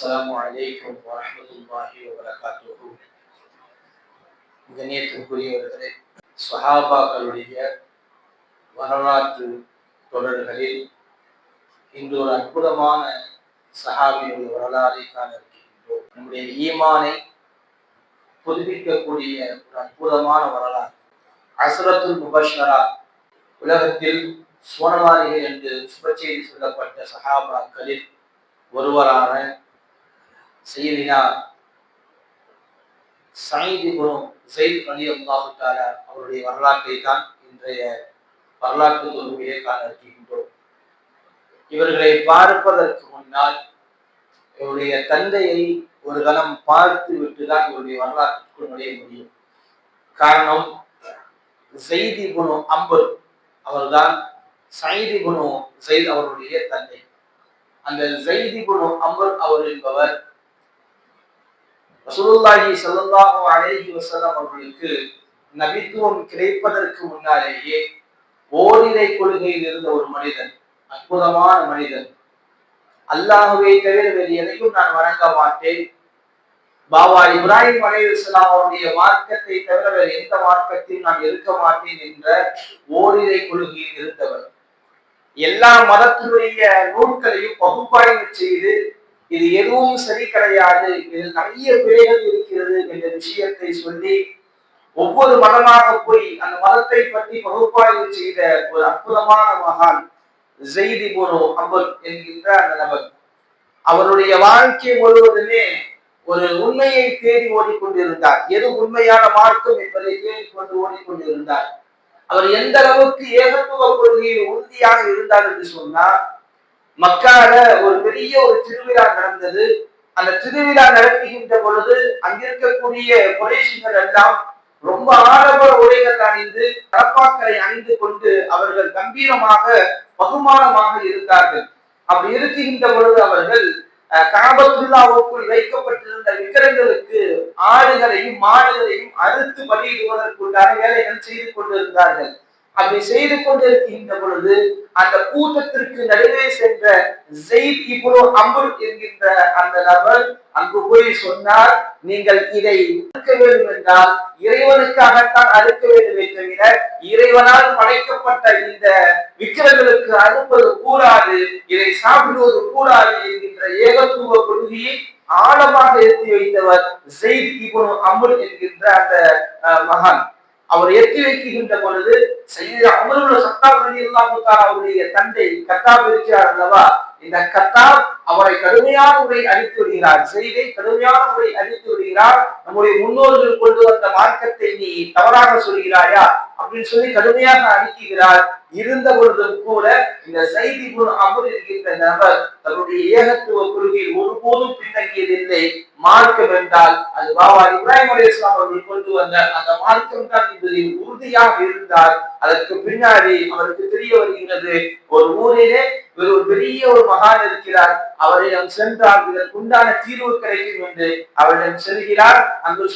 அஸ்ஸலாமு அலைக்கும் வரஹ்மத்துல்லாஹி வபரகாத்துஹு. கண்ணியத்திற்குரியவர்களே, சஹாபாக்களுடைய வரலாற்று தொடர்களில் இன்று ஒரு அற்புதமான சஹாபியுடைய வரலாறை காண இருக்கின்றோம். நம்முடைய ஈமானை புதுப்பிக்கக்கூடிய ஒரு அற்புதமான வரலாறு. அஸ்ரத்துல் முபஷ்ஷரா, உலகத்தில் சோனவாரிகள் என்று சுபச்செய்தி சொல்லப்பட்ட சஹாபாக்களில் ஒருவரான சையதினா சயீத் இப்னு ஸைத் ரலியல்லாஹு தஆலா அவருடைய வரலாற்றை தான் இன்றைய வரலாற்று தொகுப்பிலே காண இருக்கின்றோம். இவர்களை பார்ப்பதற்கு முன்னால் இவருடைய தந்தையை ஒரு கணம் பார்த்து விட்டுதான் இவருடைய வரலாற்றுக்குள் நுழைய முடியும். காரணம், ஸைத் இப்னு அம்ர் அவர்தான் சயீத் இப்னு ஸைத் அவருடைய தந்தை. அந்த ஸைத் இப்னு அம்ர் அவர் என்பவர் ரசூலுல்லாஹி ஸல்லல்லாஹு அலைஹி வஸல்லம் அவர்களுக்கு நபித்துவம் கிடைப்பதற்கு முன்னாலேயே ஓரிரை கொள்கையில் இருந்த ஒரு மனிதன், அற்புதமான மனிதன். அல்லாஹ்வை தவிர வேறு எதையும் நான் வணங்க மாட்டேன், பாபா இப்ராஹிம் அலைஹிஸ்ஸலாம் அவருடைய மார்க்கத்தை தவிர வேறு எந்த மார்க்கத்தையும் நான் இருக்க மாட்டேன் என்ற ஓரிரை கொள்கையில் இருந்தவர். எல்லா மதத்தினுடைய நூல்களையும் பகுப்பாய்வு செய்து இது எதுவும் சரி கிடையாது, இதில் நிறைய பிழைகள் இருக்கிறது என்ற விஷயத்தை சொல்லி ஒவ்வொரு மதமாக போய் அந்த மதத்தை பற்றி பகுப்பாய்வு செய்த ஒரு அற்புதமான மகான் ஸைத் இப்னு அம்ர் என்கின்ற அந்த நபர். அவருடைய வாழ்க்கை முழுவதுமே ஒரு உண்மையை தேடி ஓடிக்கொண்டிருந்தார். எது உண்மையான மார்க்கம் என்பதை தேடிக்கொண்டு ஓடிக்கொண்டிருந்தார். அவர் எந்த அளவுக்கு ஏகத்துவ கொள்கையில் உறுதியாக இருந்தார் என்று சொன்னார், மக்கால ஒரு பெரிய ஒரு திருவிழா நடந்தது. அந்த திருவிழா நடத்துகின்ற பொழுது அங்கிருக்கக்கூடிய குறைஷிகள் எல்லாம் ரொம்ப ஆடம்பர உடைகள் அணிந்து தலப்பாக்களை அணிந்து கொண்டு அவர்கள் கம்பீரமாக பகுமானமாக இருந்தார்கள். அப்படி இருக்குகின்ற பொழுது அவர்கள் கஅபத்துல்லாஹ்வுக்குள் வைக்கப்பட்டிருந்த விக்கிரங்களுக்கு ஆடுகளையும் மாடுகளையும் அறுத்து பலியிடுவதற்குண்டான வேலைகள் செய்து கொண்டிருந்தார்கள். அப்படி செய்து கொண்டிருக்கின்ற பொழுது அந்த கூட்டத்திற்கு நடுவே சென்ற ஸைத் இப்னு அம்ர் என்கின்ற அந்த நபர் அங்கு போய் சொன்னார், நீங்கள் இதை அறுக்க வேண்டும் என்றால் இறைவனுக்காகத்தான் அறுக்க வேண்டுமே தவிர இறைவனால் படைக்கப்பட்ட இந்த விக்கிரங்களுக்கு அறுப்பது கூடாது, இதை சாப்பிடுவது கூடாது என்கின்ற ஏகத்துவ கொள்கையை ஆழமாக ஏற்றி வைத்தவர் ஸைத் இப்னு அம்ர் என்கின்ற அந்த மகான். அவர் ஏற்றி வைக்கின்ற பொழுது சையத் உமர் இப்னு கத்தாப் ரலியல்லாஹு தஆலா அவருடைய தந்தை கத்தாப் இருக்கிறார் அல்லவா, இந்த கத்தாப் அவரை கடுமையான முறை அழித்து விடுகிறார். ஸைதை கடுமையான முறை அழித்து விடுகிறார். நம்முடைய முன்னோர்கள் கொண்டு வந்த மார்க்கத்தை நீ தவறாக சொல்கிறாயா அப்படின்னு சொல்லி கடுமையாக அழிக்கிறார். இருந்த பொழுதும் கூட இந்த ஸைத் இப்னு அம்ர் என்கின்ற நபர் தன்னுடைய ஏகத்துவ கொள்கையில் ஒருபோதும் பின்தங்கியதில்லை. மார்க்கம் என்றால் அது பாபா இப்ராஹிம் அலைஹிஸ்ஸலாம் அவர்கள் கொண்டு வந்த அந்த மார்க்கம் தான் என்பதில் உறுதியாக இருந்தார். அதற்கு பின்னாடி அவருக்கு தெரிய வருகிறது, ஒரு ஊரிலே ஒரு பெரிய ஒரு மகான் இருக்கிறார், அவரிடம் சென்றால் இதற்குண்டான தீர்வு கிடைக்கும் என்று அவரிடம் செல்கிறார். அங்கு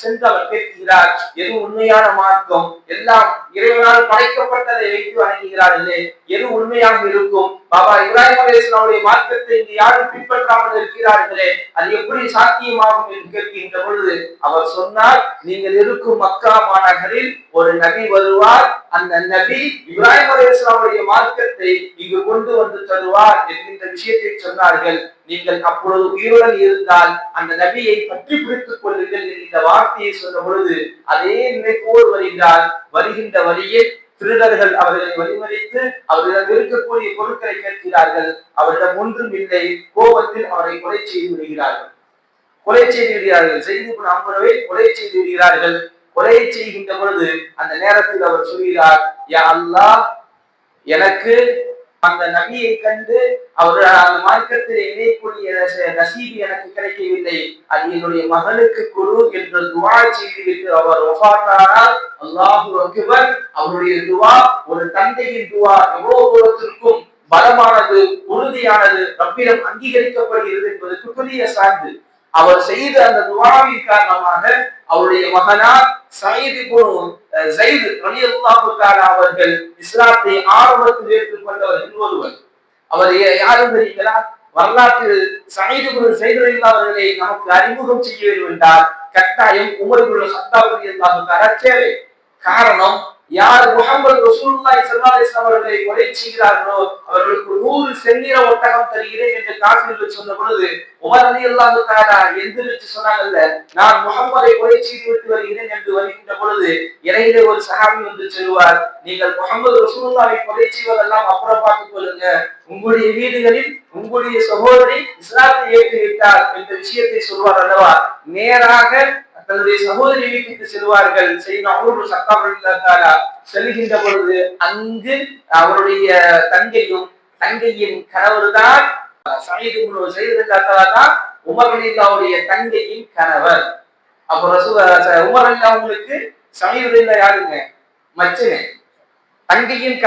சென்று அவர் கேட்கிறார், எது உண்மையான மார்க்கம், எல்லாம் இறைவனால் படைக்கப்பட்டதை வைத்து வணங்குகிறார்களே, எது உண்மையாக இருக்கும், பாபா இப்ராஹிம் அலைஹிஸ்ஸலாமுடைய மார்க்கத்தை இங்கு யாரும் பின்பற்றாமல் இருக்கிறார்களே, அது எப்படி சாத்தியமாகும் என்று கேட்கின்ற பொழுது அவர் சொன்னார், நீங்கள் இருக்கும் மக்கா மாநகரில் ஒரு நபி வருவார், அந்த நபி இப்ராஹிம் அலைஹிஸ்ஸலாமுடைய மார்க்கத்தை இங்கு கொண்டு வந்து தருவார் என்கின்ற விஷயத்தை சொன்னார்கள். நீங்கள் அப்பொழுது உயிருடன் இருந்தால் அந்த நபியை பற்றி பிடித்துக் கொள்ளுங்கள் என்கின்ற வார்த்தையை சொன்ன பொழுது அதே நினைப்போடு வருகின்ற வழியில் திருடர்கள் அவர்களை வழிமறித்து அவர்களிடம் இருக்கக்கூடிய பொருட்களை கேட்கிறார்கள். அவரிடம் ஒன்றும் இல்லை. கோபத்தில் அவரை கொலை செய்து விடுகிறார்கள். ஸைத் இப்னு அம்ரை கொலை செய்து விடுகிறார்கள். கொலை செய்கின்ற பொழுது அந்த நேரத்தில் அவர் சொல்கிறார், யா அல்லாஹ், எனக்கு அந்த நபியை கண்டு அவர் அந்த மார்க்கத்தில் இணையக்கூடிய நசீபு எனக்கு கிடைக்கவில்லை, அது என்னுடைய மகனுக்கு குரு என்று துவா செய்துவிட்டு அவர் வஃபாத்தானார். அல்லாஹு அக்பர். அவருடைய துவா ஒரு தந்தையின் துவா எவ்வளவு தூரத்திற்கும் பலமானது, உறுதியானது, ரப்பிடம் அங்கீகரிக்கப்படுகிறது என்பதற்கு பெரிய சான்று. அவர் செய்த அந்த துஆவின் காரணமாக அவருடைய மகனார் சயீத் இப்னு ஸைத் ரலியல்லாஹு தஆலா அவர்கள் இஸ்லாத்தை ஆரம்பத்தில் ஏற்றுக்கொண்டவர்கள் ஒருவர். அவர் யாரும் தெரியுங்களா? வரலாற்றில் சயீத் இப்னு ஸைத் ரலியல்லாஹு அவர்களை நமக்கு அறிமுகம் செய்ய வேண்டும் என்றால் கட்டாயம் உமர் இப்னு கத்தாப் ரலியல்லாஹு தஆலா தேவை. காரணம், யார் முஹம்மது ரசூலுல்லாஹி ஸல்லல்லாஹு அலைஹி வஸல்லம் அவர்களை கொலை செய்கிறார்களோ அவர்களுக்கு 100 செந்நிற ஒட்டகம் தருகிறேன் என்று காஃபிர்கள் சொன்ன பொழுது உமர் ரலியல்லாஹு தஆலா எந்திரிச்சு சொன்னாங்கல்ல, நான் முஹம்மதை கொலை செய்து விட்டு வருகிறேன் என்று வருகின்ற பொழுது இடையிலே ஒரு சஹாபி வந்து சொல்வார், நீங்கள் முஹம்மது ரசூலுல்லாஹை கொலை செய்வதெல்லாம் அப்புறம் பார்த்துக் கொள்ளுங்க, உங்களுடைய வீடுகளில் உங்களுடைய சகோதரி இஸ்லாத்தை ஏற்றுவிட்டார் என்ற விஷயத்தை சொல்வார் அல்லவா. நேராக தன்னுடைய சகோதரி வீட்டுக்கு செல்வார்கள். செய்த அமர் சத்தாப் ரலியல்லாஹு தஆலா செல்கின்ற பொழுது அங்கு அவருடைய தங்கையின் கணவர் தான் சயீத் இப்னு ஸைத் ரலியல்லாஹு தஆலா தான் உமர் ரலியல்லாஹுடைய தங்கையின் கணவர். அப்ப உமர் ரலியல்லாஹு அவங்களுக்கு சயீத் ரலியல்லாஹு யாருங்க? மச்சனே, தங்கையின்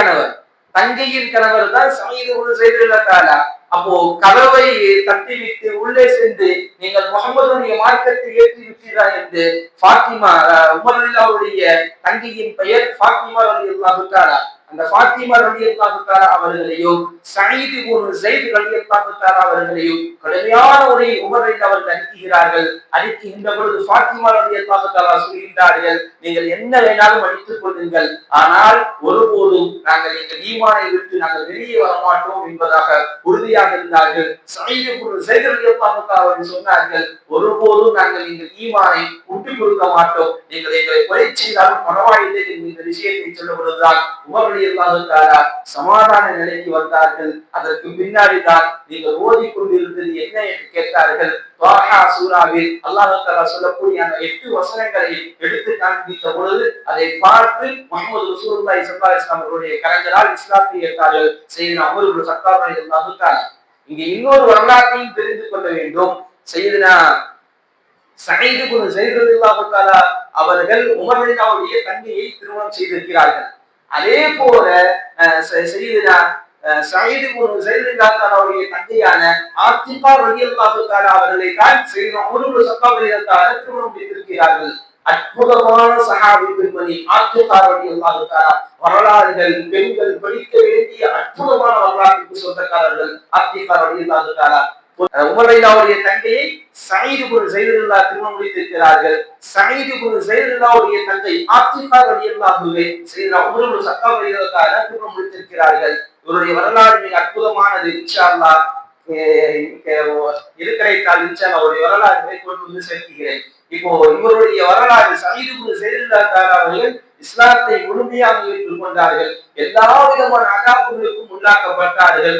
கணவர் தான் சயீத் இப்னு ஸைத் ரலியல்லாஹு தஆலா. அப்போ கதவை தட்டிவிட்டு உள்ளே சென்று நீங்கள் முஹம்மதுடைய மார்க்கத்தை ஏற்றி விட்டீரா என்று ஃபாத்திமா, உமர் ரலியல்லாஹுடைய தங்கையின் பெயர் ஃபாத்திமா ரலியல்லாஹு தஆலா, அந்த ஃபாத்திமா ரலியல்லாஹு தஆலா அவர்களையும் சயீத் இப்னு ஸைத் ரலியல்லாஹு தஆலா அவர்களையும் கடுமையான முறையில் உமர் ரலியல்லாஹு அவர்கள் அடிக்கிறார்கள். அடிக்கின்ற பொழுது ஃபாத்திமா ரலியல்லாஹு தஆலா சொல்கிறார்கள், நீங்கள் என்ன வேணாலும் அடித்துக் கொள்ளுங்கள், ஆனால் ஒருபோதும் நாங்கள் எங்கள் ஈமானை விட்டு நாங்கள் வெளியே வர மாட்டோம் என்பதாக உறுதியாக இருந்தார்கள். சயீத் இப்னு ஸைத் ரலியல்லாஹு தஆலா அவர்கள் சொன்னார்கள், ஒருபோதும் நாங்கள் எங்கள் ஈமானை விட்டுக் கொடுக்க மாட்டோம், நீங்கள் எங்களை கொலை செய்தாலும் பரவாயில்லை என்ற விஷயத்தை சொல்ல பொழுதுதான் உமர் ரலியல்லாஹு தஆலா சமாதான நிலைக்கு வந்தார்கள். அதற்கு பின்னாடி தான் நீங்கள் ஓதிக்கொண்டிருந்தது என்ன என்று கேட்டார்கள். துஹா சூராவில் அல்லாஹ் தஆலா சொல்லக்கூடிய அந்த 8 வசனங்களை எடுத்து காண்பித்த பொழுது அதை பார்த்து முஹம்மது ரசூலுல்லாஹி ஸல்லல்லாஹு அலைஹி வஸல்லம் அவருடைய கரங்களால் இஸ்லாத்தை ஏற்றார்கள். சையதுனா உமர் இப்னு கத்தாப் ரலியல்லாஹு தஆலா. இங்கே இன்னொரு வரலாற்றையும் தெரிந்து கொள்ள வேண்டும். சையதுனா சயீத் இப்னு ஸைத் ரலியல்லாஹு தஆலா அவர்கள் உமர் ரலியல்லாஹுடைய தங்கையை திருமணம் செய்திருக்கிறார்கள். அதே போல சையதுனா சயீத் இப்னு ஸைத் ரலியல்லாஹு தஆலா அவருடைய தங்கையான ஆத்திகா ரலியல்லாஹு தஆலா அவர்களை தான் சையதுனா உமர் இப்னு கத்தாப் ரலியல்லாஹு தஆலா திருமணம் செய்திருக்கிறார்கள். அற்புதமான சஹாபி பெண்மணி ஆத்திகா ரலியல்லாஹு தஆலா. வரலாறுகள் பெண்கள் படிக்க வேண்டிய அற்புதமான வரலாற்றுக்கு சொந்தக்காரர்கள் ஆத்திகா ரலியல்லாஹு தஆலா. உமர் ரலியல்லாஹுடைய தங்கையை சயீத் இப்னு ஸைத் ரலியல்லாஹு திருமணம் முடித்திருக்கிறார்கள். சயீத் இப்னு ஸைத் ரலியல்லாஹுடைய தங்கை ஆத்திகா ரலியல்லாஹுவை சையதுனா உமர் இப்னு கத்தாப் ரலியல்லாஹு தஆலா திருமணம் முடித்திருக்கிறார்கள். இவருடைய வரலாறு மிக அற்புதமானது. இன்ஷா அல்லாஹ் இருக்கிறைத்தால் இன்ஷா அல்லாஹ் அவருடைய வரலாறுகளை கொண்டு வந்து சேர்க்கிறேன். இப்போ இவருடைய வரலாறு சயீத் இப்னு ஸைத் ரலியல்லாஹு தஆலா அவர்கள் இஸ்லாத்தை முழுமையாக ஏற்றுக்கொண்டார்கள். எல்லா விதமான அதாபுகளுக்கும் உள்ளாக்கப்பட்டார்கள்.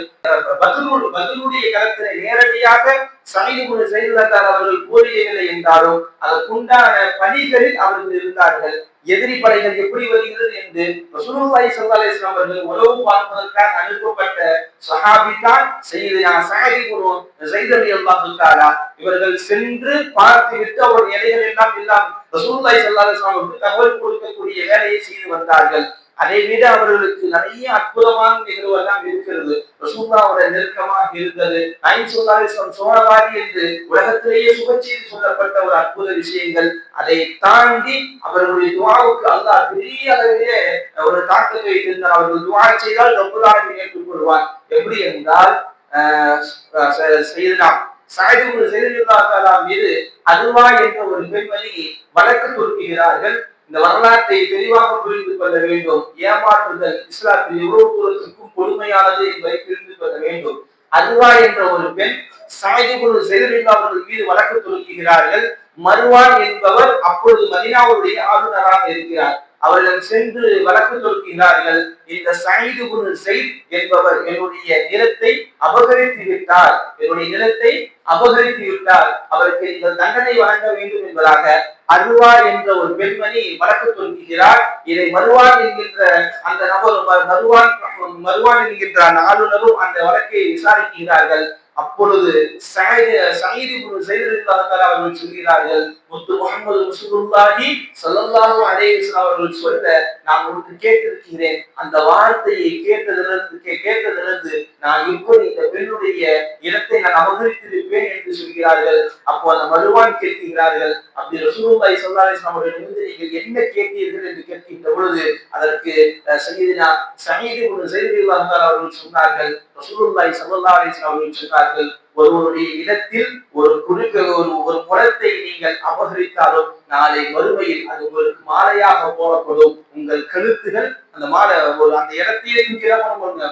பத்ருடைய களத்திலே நேரடியாக சயீத் இப்னு ஸைத் ரலியல்லாஹு தஆலா அவர்கள் போரியவில்லை என்றாலும் அதற்குண்டான பணிகளில் அவர்கள் இருந்தார்கள். எதிரி படைகள் எப்படி வருகிறது என்று ரசூலுல்லாஹி ஸல்லல்லாஹு அலைஹி வஸல்லம் அவர்கள் உளவு பார்ப்பதற்காக அனுப்பப்பட்ட சஹாபி தான் சையதுனா சயீத் இப்னு ஸைத் ரலியல்லாஹு தஆலா. இவர்கள் சென்று பார்த்துவிட்டு அவருடைய எல்லைகள் எல்லாம் ரசூலுல்லாஹி ஸல்லல்லாஹு அலைஹி வஸல்லம் அவர்களுக்கு தகவல் கொடுக்கக்கூடிய வேலையை செய்து வந்தார்கள். அதை விட அவர்களுக்கு நிறைய அற்புதமான நிகழ்வு எல்லாம் இருக்கிறது. ரசூலுல்லாஹ்வுடைய நெருக்கமாக இருந்தது. நாயகம் ஸல்லல்லாஹு அலைஹி வஸல்லம் சோழவாதி என்று உலகத்திலேயே சுபச்செய்தி சொல்லப்பட்ட ஒரு அற்புத விஷயங்கள். அதை தாண்டி அவர்களுடைய துஆவுக்கு அல்லாஹ் பெரிய அளவிலே ஒரு தாக்கத்தை வைத்திருந்தார். அவர்கள் துஆ செய்தால் ரப்பல் ஆலமீன் ஏற்றுக்கொள்வார். எப்படி என்றால் சையதுனா சயீத் இப்னு ஸைத் ரலியல்லாஹு தஆலா மீது அல்வா என்ற ஒரு பெண்மணி வழக்கு தொடுக்கிறார்கள். இந்த வரலாற்றை தெளிவாக புரிந்து கொள்ள வேண்டும். ஏமாற்றுதல் இஸ்லாத்தில் எவ்வளவு தூரத்திற்கும் கொடுமையானது என்பதை புரிந்து கொள்ள வேண்டும். அல்வா என்ற ஒரு பெண் சயீத் இப்னு ஸைத் ரலியல்லாஹு அவர்கள் மீது வழக்கு தொடுக்கிறார்கள். மர்வான் என்பவர் அப்பொழுது மதீனாவுடைய ஆளுநராக இருக்கிறார். அவர்கள் சென்று வழக்கு தொடுக்கிறார்கள். இந்த சயீத் இப்னு ஸைத் என்பவர் என்னுடைய நிலத்தை அபகரித்து விட்டார், அவருக்கு நீங்கள் தண்டனை வழங்க வேண்டும் என்பதாக அருவா என்ற ஒரு பெண்மணி வழக்கு தொடுக்கிறார். இதை மருவான் என்கின்ற அந்த நபர் மருவான் என்கின்ற அந்த ஆளுநரும் அந்த வழக்கை விசாரிக்கிறார்கள். அப்பொழுது சயீத் இப்னு ஸைத் ரலியல்லாஹு தஆலா அவர்கள் சொல்கிறார்கள், முத்து முஹம்மது ரசூலுல்லாஹி ஸல்லல்லாஹு அலைஹி வஸல்லம் அவர்கள் சொல்ல நான் உங்களுக்கு கேட்டிருக்கிறேன். அந்த வார்த்தையை கேட்டதிலிருந்து நான் இப்படி இந்த பெண்ணுடைய இடத்தை நான் அபகரித்திருப்பேன் என்று சொல்கிறார்கள். அப்போ அந்த மருவான் கேட்கிறார்கள், அப்படி ரசூலுல்லாஹி ஸல்லல்லாஹு அலைஹி வஸல்லம் அவர்களிடமிருந்து நீங்கள் என்ன கேட்டீர்கள் என்று கேட்கின்ற பொழுது அதற்கு சய்யிதுனா சயீத் இப்னு ஸைத் ரலியல்லாஹு தஆலா அவர்கள் சொன்னார்கள், ரசூலுல்லாஹி ஸல்லல்லாஹு அலைஹி வஸல்லம் அவர்கள் சொன்னார்கள், ஒருவருடைய இடத்தில் ஒரு குடத்தை நீங்கள் அபகரித்தாலும் நாளை மறுமையில் அது உங்களுக்கு மாலையாக போடப்படும். உங்கள் கழுத்துகள் அந்த மாலை அந்த இடத்தையே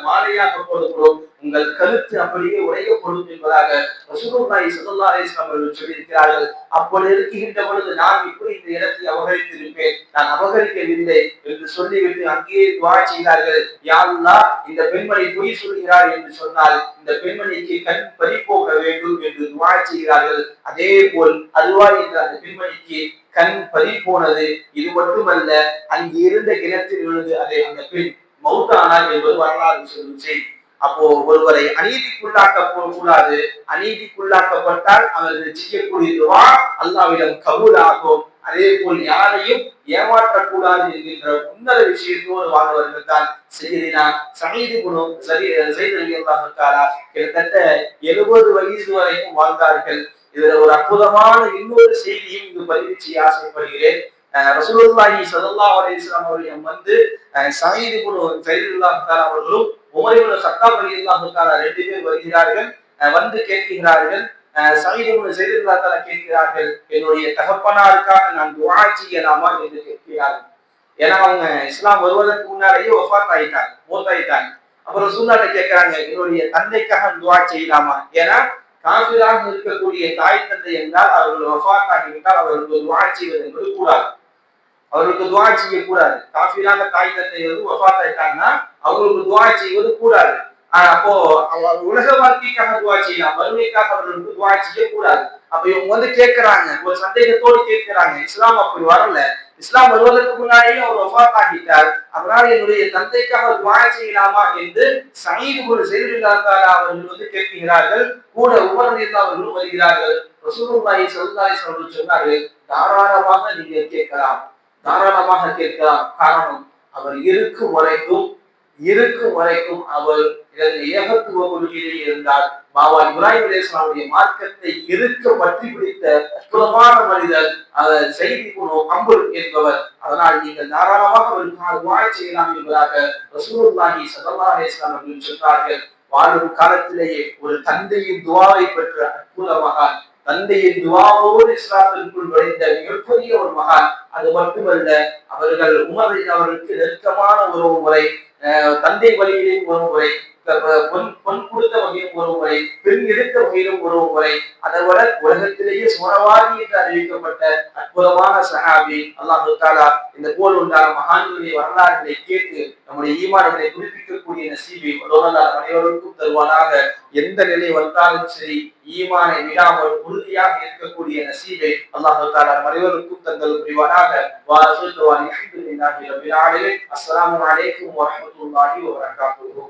மாலையாக போடப்படும். உங்கள் கழுத்து அப்படியே உடையப்படும் என்பதாக ரசூலுல்லாஹி ஸல்லல்லாஹு அலைஹி வஸல்லம் அவர்கள் சொல்லியிருக்கிறார்கள். அப்படி இருக்கின்ற பொழுது நான் இப்படி இந்த இடத்தை அபகரித்திருப்பேன், நான் அபகரிக்கவில்லை என்று சொல்லிவிட்டு அங்கேயே துஆ செய்தார்கள். யா அல்லாஹ், இந்த பெண்மணி பொய் சொல்கிறார் என்று சொன்னால் இந்த பெண்மணிக்கு கண் பறிபோக வேண்டும் என்று துஆ செய்கிறார்கள். அதே போல் அல்வாய் என்ற அந்த பெண்மணிக்கு கண் பறிபோனது. இது மட்டுமல்ல, அங்கு இருந்த கிணற்றில் விழுந்து அந்த பெண் மௌத்தானார் என்பது வரலாறு சொல்லும் செய்தி. அப்போ ஒருவரை அநீதிக்குள்ளாக்க கூடாது. அநீதிக்குள்ளாக்கப்பட்டால் அவர்கள் செய்யக்கூடிய துஆ அல்லாஹ்விடம் கபூல் ஆகும். அதே போல் யாரையும் ஏமாற்றக்கூடாது என்கின்ற உன்னத விஷயத்தோடு வாழ்ந்தவர்கள் தான் சய்யிதுனா சயீத் இப்னு ஸைத் ரலியல்லாஹு தஆலா. கிட்டத்தட்ட 70 வயசு வரைக்கும் வாழ்ந்தார்கள். இதுல ஒரு அற்புதமான இன்னொரு செய்தியும் இங்கு பதிவு செய்ய ஆசைப்படுகிறேன். ரசூலுல்லாஹி ஸல்லல்லாஹு அலைஹி வஸல்லம் அவர்கள் வந்து சயீத் இப்னு ஸைத் ரலியல்லாஹு தஆலா அவர்களும் உமர் இப்னு கத்தாப் ரலியல்லாஹு தஆலா 2 பேர் வருகிறார்கள். வந்து கேட்கிறார்கள். சயீத் இப்னு ஸைத் ரலியல்லாஹு தஆலா கேட்கிறார்கள், என்னுடைய தகப்பனாருக்காக நான் துஆ செய்யலாமா என்று கேட்கிறார்கள். ஏன்னா அவங்க இஸ்லாம் வருவதற்கு முன்னாலேயே வஃபாத் ஆயிட்டாங்க, மூத்தாயிட்டாங்க. அப்புறம் ரசூலுல்லாஹ் கேட்கிறாங்க, என்னுடைய தந்தைக்காக துஆ செய்யலாமா? ஏன்னா காஃபிராக இருக்கக்கூடிய தாய் தந்தை என்றால் அவர்கள் வஃபாத் ஆகிவிட்டால் அவர்களுக்கு துஆ செய்வது என்பது கூடாது. அவர்களுக்கு துஆ செய்யக்கூடாது. காஃபிராக தாய் தந்தை வஃபாத் ஆயிட்டாங்கன்னா அவர்களுக்கு துஆ செய்வது கூடாது. அப்போ உலக வாழ்க்கைக்காக துஆ செய்யலாம், மறுமைக்காக அவர்களுக்கு துஆ செய்யக்கூடாது. அப்ப இவங்க வந்து கேட்கிறாங்க, ஒரு சந்தேகத்தோடு கேட்கிறாங்க. இஸ்லாம் அப்படி வரல. இஸ்லாம் வருவதற்கு முன்னாடியே அவர் வஃபாத் ஆகிட்டார். அதனால என்னுடைய தந்தைக்காக துஆ செய்யலாமா என்று சயீத் இப்னு ஸைத் ரலியல்லாஹு தஆலா அவர்கள் வந்து கேட்கிறார்கள். கூட உமர் ரலியல்லாஹு அவர்களும் வருகிறார்கள். ரசூலுல்லாஹி ஸல்லல்லாஹு அலைஹி வஸல்லம் சொன்னார்கள், தாராளமாக நீங்கள் கேட்கலாம், தாராளமாக கேட்கலாம். காரணம், அவர் இருக்கும் வரைக்கும் அவர் ஏகத்துவ கொள்கையிலே இருந்தார். பாபா இப்ராஹிம் அலைஹிஸ்ஸலாமுடைய மார்க்கத்தை பற்றி பிடித்த அற்புதமான மனிதர் சயீத் இப்னு அம்ர் என்பவர். அதனால் நீங்கள் தாராளமாக அவருக்காக துஆ செய்யலாம் என்பதாக ரசூலுல்லாஹி ஸல்லல்லாஹு அலைஹி வஸல்லம் அவர்கள் சொன்னார்கள். வாழும் காலத்திலேயே ஒரு தந்தையின் துஆவை பெற்ற அற்புத மகான், தந்தையின் துஆவோடு இஸ்லாத்திற்குள் நுழைந்த மிகப்பெரிய ஒரு மகான். அது மட்டுமல்ல, அவர்கள் உமர் அவர்களுக்கு நெருக்கமான உறவு முறை, தந்தை வழியிலும் ஒரு முறை, பொன் கொடுத்த வகையிலும் ஒரு முறை, பெண் எடுத்த வகையிலும் ஒரு முறை. அதை விட உலகத்திலேயே சுமரவாதி என்று அறிவிக்கப்பட்ட அற்புதமான சஹாபி. அல்லாஹு தஆலா இந்த போல் உண்டான மகான்களுடைய வரலாறுகளை கேட்டு நம்முடைய ஈமான்களை புதுப்பிக்கக்கூடிய நசீபை அனைவருக்கும் தருவானாக. எந்த நிலை வந்தாலும் சரி ஈமானை விடாமல் உறுதியாக இருக்கக்கூடிய நசீபை அல்லாஹு தஆலா அனைவருக்கும் தந்தல் புரிவானாக. அஸ்ஸலாமு அலைக்கும் வரஹ்மத்துல்லாஹி வபரகாத்துஹு.